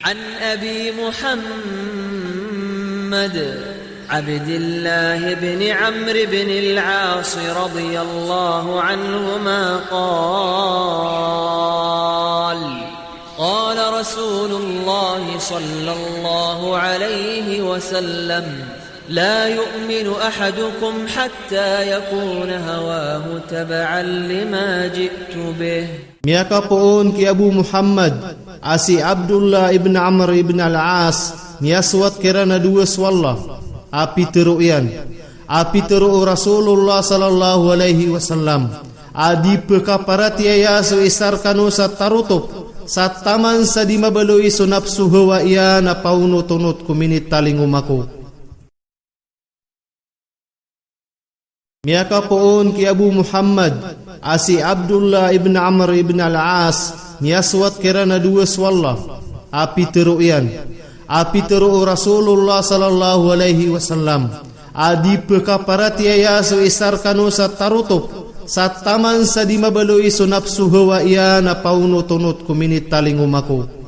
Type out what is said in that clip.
عن أبي محمد عبد الله بن عمرو بن العاص رضي الله عنهما قال رسول الله صلى الله عليه وسلم لا يؤمن أحدكم حتى يكون هواه تبعا لما جئت به. Miaka poon ki Abu Muhammad asi Abdullah ibn Amr ibn al-As miaswat kerana dua swallah api teruyan api teru Rasulullah sallallahu alaihi wasallam adi pekaparati ayasu isar kanu satarutup sataman sadima baloi sunapsu hawa ia na pauno tunut kuminit talingumaku. Miaka poon ki Abu Muhammad asi Abdullah ibn Amr ibn al-As miaswat kerana dua swallah api teruyan api teru Rasulullah sallallahu alaihi wasallam adi pekaparati ayasu isar kanu satarutup sataman sadima baloi sunapsu hawa ia na pauno tunut kuminit talingumaku.